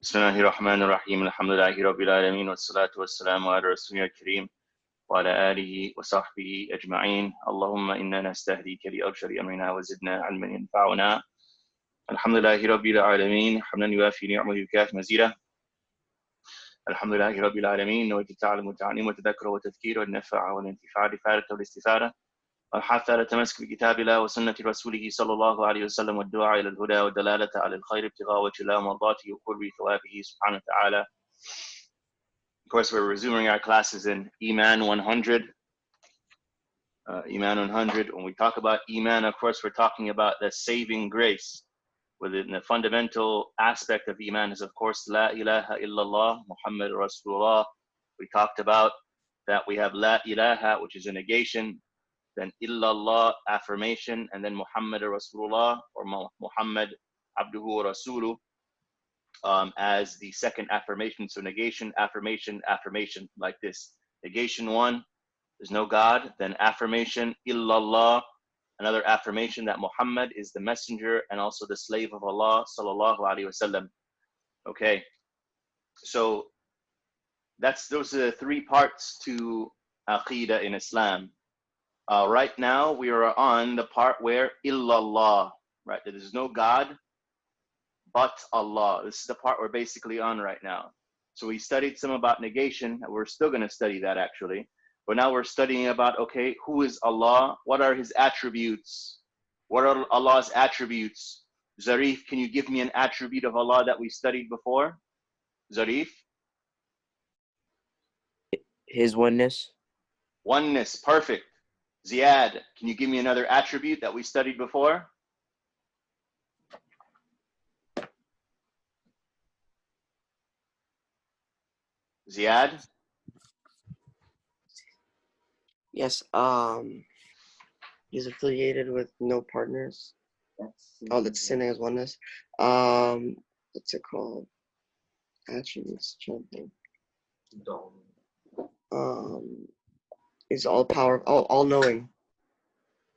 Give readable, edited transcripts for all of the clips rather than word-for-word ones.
بسم الله الرحمن الرحيم الحمد لله رب العالمين والصلاة والسلام على رسولنا الكريم وعلى آله وصحبه أجمعين اللهم إنا نستهديك لأبشر أمرنا وزدنا علما ينفعنا الحمد لله رب العالمين حمدا يوافي نعمه ويكافئ مزيده الحمد لله رب العالمين نويت التعلم والتعليم والتذكر والتذكير والنفع والانتفاع الإفادة والاستفادة والحث على التمسك بكتاب الله وسنة رسوله صلى الله عليه وسلم والدعاء إلى الهدى والدلالة على الخير ابتغاء وجه الله ومرضاته وقرب ثوابه سبحانه وتعالى. Of course, we're resuming our classes in Iman 100. Iman 100. When we talk about Iman, of course, we're talking about the saving grace. Within the fundamental aspect of Iman is, of course, La ilaha illallah, Muhammad Rasulullah. We talked about that we have La ilaha, which is a negation, then illallah, affirmation, and then Muhammad Rasulullah, or Muhammad Abduhu Rasulu, as the second affirmation. So negation, affirmation, affirmation, like this. Negation one, there's no God. Then affirmation, illallah, another affirmation that Muhammad is the messenger and also the slave of Allah, sallallahu alaihi wasallam. Okay, so those are the three parts to Aqidah in Islam. Right now, we are on the part where illallah, right? There is no God but Allah. This is the part we're basically on right now. So we studied some about negation. We're still going to study that actually. But now we're studying about, okay, who is Allah? What are his attributes? What are Allah's attributes? Zarif, can you give me an attribute of Allah that we studied before? Zarif? His oneness. Oneness, perfect. Ziyad, can you give me another attribute that we studied before? Ziyad? Yes. He's affiliated with no partners. That's sinning as oneness. What's it called? Attributes. Is all power, all knowing.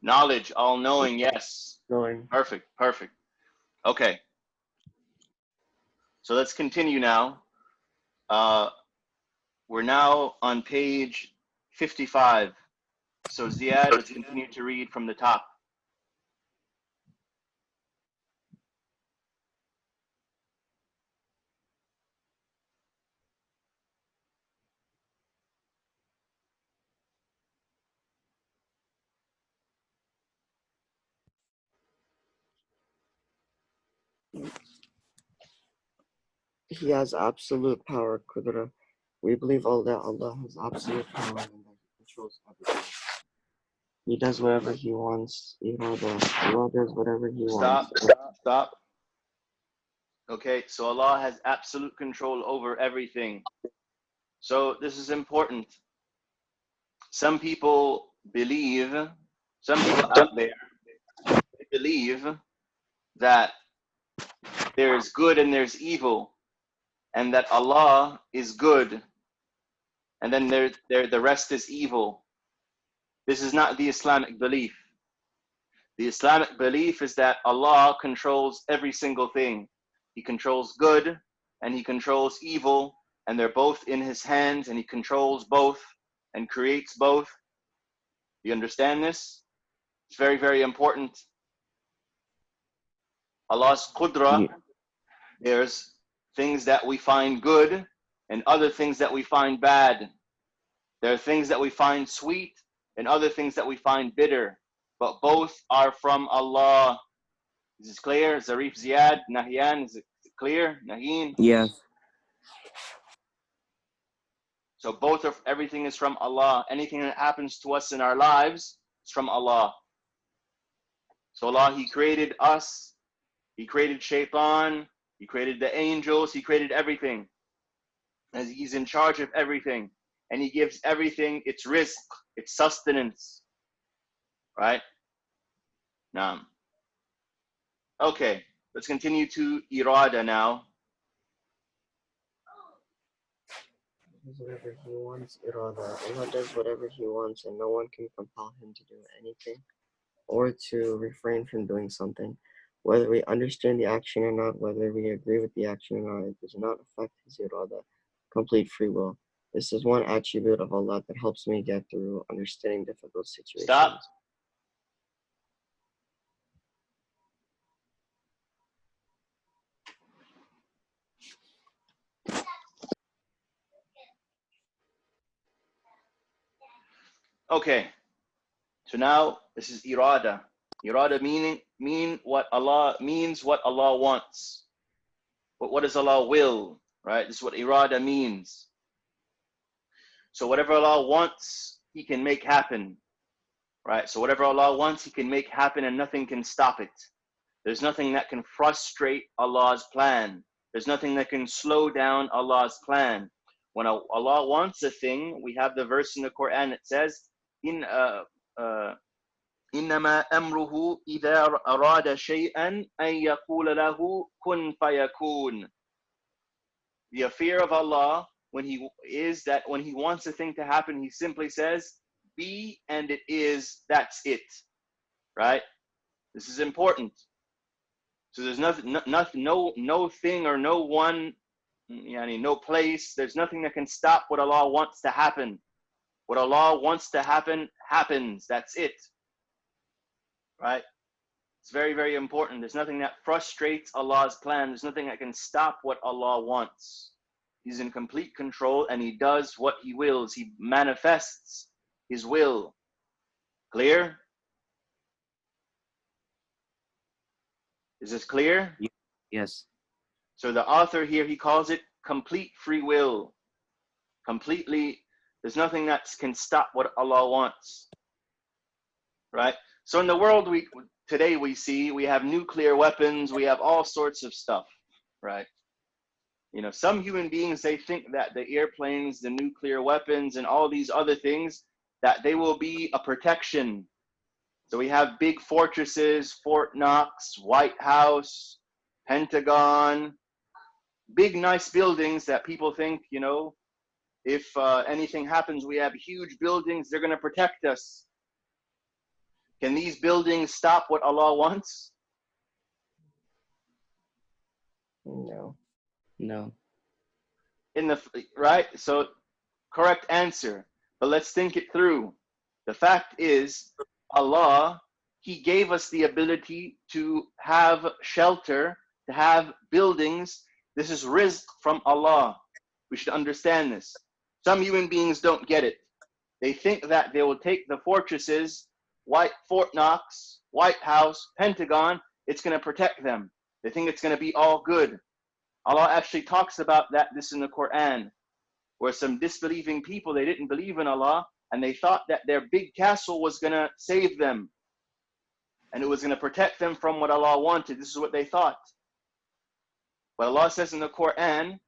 Knowledge, all knowing, yes. Knowing. Perfect, perfect. Okay. So let's continue now. We're now on page 55. So Ziyad, let's continue to read from the top. He has absolute power, Qudra. We believe all that Allah has absolute power and that he controls everything. He does whatever he wants. Allah does whatever he wants. Stop. Okay, so Allah has absolute control over everything. So this is important. Some people out there, they believe that there's good and there's evil, and that Allah is good, and then the rest is evil. This is not the Islamic belief. The Islamic belief is that Allah controls every single thing. He controls good and he controls evil, and they're both in his hands, and he controls both and creates both. You understand this? It's very, very important. Allah's qudra, there's things that we find good and other things that we find bad. There are things that we find sweet and other things that we find bitter, but both are from Allah. Is this clear? Zarif, Ziyad, Nahyan, is it clear? Naheen? Yes. So everything is from Allah. Anything that happens to us in our lives is from Allah. So Allah, he created us, he created shaitan, he created the angels, he created everything. And he's in charge of everything. And he gives everything its rizq, its sustenance. Right? Naam. Okay, let's continue to irada now. He does whatever he wants, irada. Allah does whatever he wants, and no one can compel him to do anything or to refrain from doing something. Whether we understand the action or not, whether we agree with the action or not, it does not affect his irada, complete free will. This is one attribute of Allah that helps me get through understanding difficult Stop. situations. Okay. So now this is irada. Irada means what Allah wants. But what does Allah will? Right? This is what irada means. So whatever Allah wants, He can make happen. Right? So whatever Allah wants, He can make happen and nothing can stop it. There's nothing that can frustrate Allah's plan. There's nothing that can slow down Allah's plan. When Allah wants a thing, we have the verse in the Quran that says, إنما أمره إذا أراد شيئا أن يقول له كن فيكون. The affair of Allah when He wants a thing to happen, He simply says, be and it is, that's it. Right? This is important. So there's nothing, no thing or no one, no place, there's nothing that can stop what Allah wants to happen. What Allah wants to happen, happens. That's it. Right? It's very, very important. There's nothing that frustrates Allah's plan. There's nothing that can stop what Allah wants. He's in complete control and He does what He wills. He manifests His will. Clear? Is this clear? Yes. So the author here, he calls it complete free will. Completely, there's nothing that can stop what Allah wants. Right? So in the world today we see, we have nuclear weapons, we have all sorts of stuff, right? Some human beings, they think that the airplanes, the nuclear weapons, and all these other things, that they will be a protection. So we have big fortresses, Fort Knox, White House, Pentagon, big nice buildings that people think, if anything happens, we have huge buildings, they're going to protect us. Can these buildings stop what Allah wants? No. No. Right? So correct answer. But let's think it through. The fact is, Allah, He gave us the ability to have shelter, to have buildings. This is rizq from Allah. We should understand this. Some human beings don't get it. They think that they will take the fortresses, Fort Knox, White House, Pentagon, it's going to protect them. They think it's going to be all good. Allah actually talks about this in the Quran, where some disbelieving people, they didn't believe in Allah, and they thought that their big castle was going to save them, and it was going to protect them from what Allah wanted. This is what they thought. But Allah says in the Quran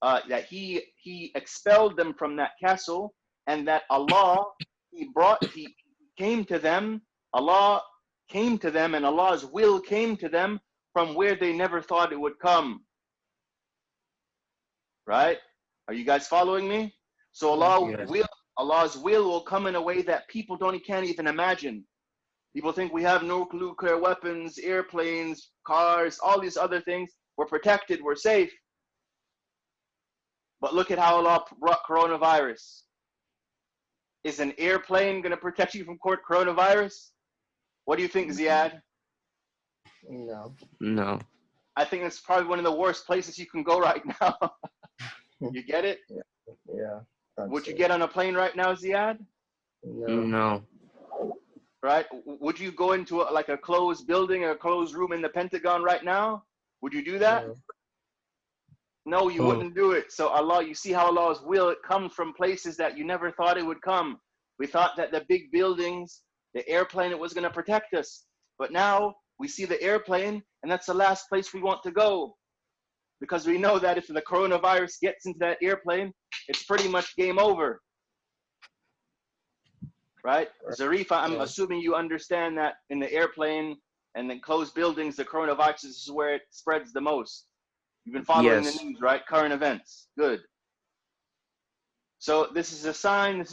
that He expelled them from that castle, and that Allah, He came to them, Allah came to them, and Allah's will came to them from where they never thought it would come. Right? Are you guys following me? So Allah's will come in a way that people can't even imagine. People think we have no nuclear weapons, airplanes, cars, all these other things. We're protected, we're safe. But look at how Allah brought coronavirus. Is an airplane going to protect you from coronavirus? What do you think, Ziad? No. No. I think it's probably one of the worst places you can go right now. You get it? Yeah. Would you get on a plane right now, Ziad? No. No. Right? Would you go into a closed building or a closed room in the Pentagon right now? Would you do that? No, you wouldn't do it. So Allah, you see how Allah's will, it comes from places that you never thought it would come. We thought that the big buildings, the airplane, it was going to protect us. But now we see the airplane, and that's the last place we want to go. Because we know that if the coronavirus gets into that airplane, it's pretty much game over. Right? Zarifa, I'm assuming you understand that in the airplane and then closed buildings, the coronavirus is where it spreads the most. You've been following the news, right? Current events. Good. So this is a sign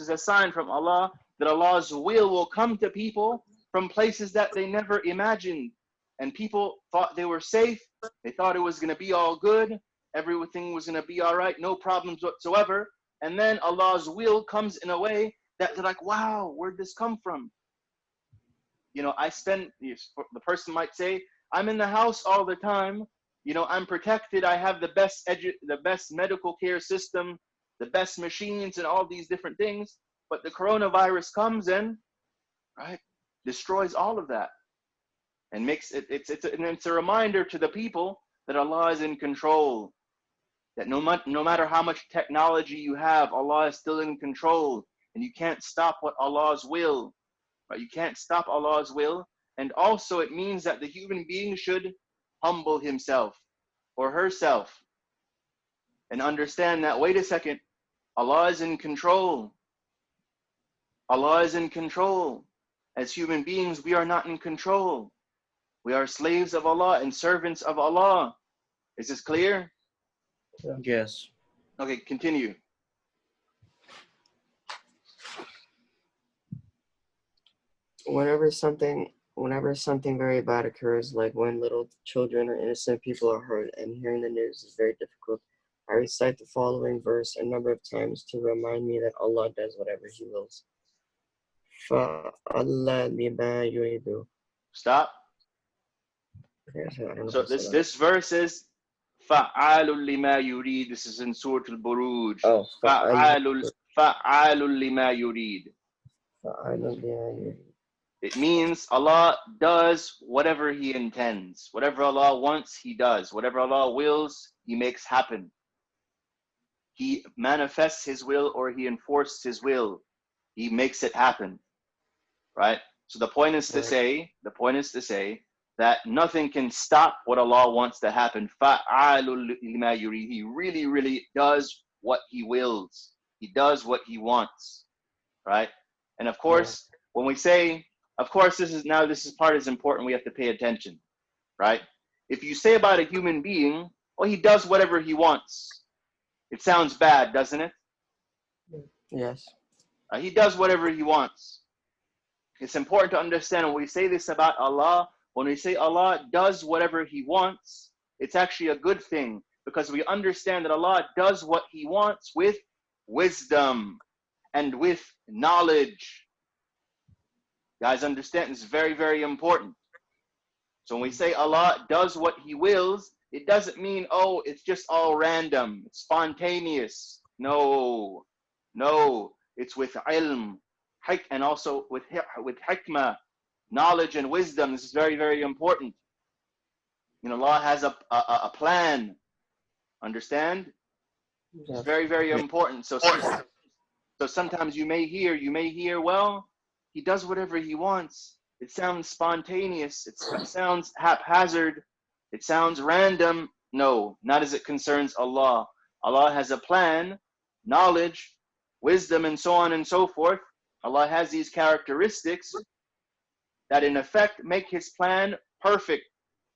from Allah that Allah's will come to people from places that they never imagined. and people thought they were safe. They thought it was going to be all good. Everything was going to be all right, no problems whatsoever. And then Allah's will comes in a way that they're like, wow, where'd this come from? You know, the person might say, I'm in the house all the time. You know, I'm protected. I have the best medical care system, the best machines and all these different things. But the coronavirus comes in, right, destroys all of that. And makes it's a reminder to the people that Allah is in control. That no matter how much technology you have, Allah is still in control, and you can't stop what Allah's will. Right? You can't stop Allah's will. And also it means that the human being should humble himself or herself and understand that, wait a second, Allah is in control. Allah is in control. As human beings, we are not in control. We are slaves of Allah and servants of Allah. Is this clear? Yes. Okay, continue. Whenever something very bad occurs, like when little children or innocent people are hurt, and hearing the news is very difficult, I recite the following verse a number of times to remind me that Allah does whatever He wills. فَأَلَّا لِمَا يُرِيدُ. Stop. Okay, So this verse is فَعَالٌ لِمَا يُرِيد. This is in Surah Al-Buruj. Oh, فَعَالٌ لِمَا يُرِيد. فَعَالٌ لِمَا يُرِيدُ. It means Allah does whatever He intends. Whatever Allah wants, He does. Whatever Allah wills, He makes happen. He manifests His will, or He enforces His will. He makes it happen. Right? So the point is to say that nothing can stop what Allah wants to happen. فَعَالٌ لِمَا يُرِيدُ. He really, really does what He wills. He does what He wants. Right? And of course, when we say, of course, this part is important. We have to pay attention, right? If you say about a human being, well, he does whatever he wants. It sounds bad, doesn't it? Yes. He does whatever he wants. It's important to understand when we say this about Allah, when we say Allah does whatever He wants, it's actually a good thing, because we understand that Allah does what He wants with wisdom and with knowledge. Guys, understand, it's very, very important. So when we say Allah does what He wills, it doesn't mean, oh, it's just all random, it's spontaneous. No, it's with ilm, and also with hikmah, knowledge and wisdom. This is very, very important. You know, Allah has a plan. Understand? It's very, very important. So sometimes you may hear, well, He does whatever He wants. It sounds spontaneous. It sounds haphazard. It sounds random. No, not as it concerns Allah. Allah has a plan, knowledge, wisdom, and so on and so forth. Allah has these characteristics that in effect make His plan perfect.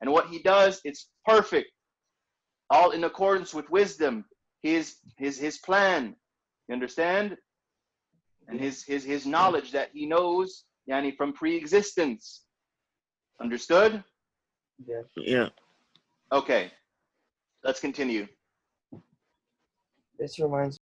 And what He does, it's perfect. All in accordance with wisdom, His plan. You understand? And his knowledge that He knows, yani, from pre-existence. Understood? Yeah. Okay. Let's continue. This reminds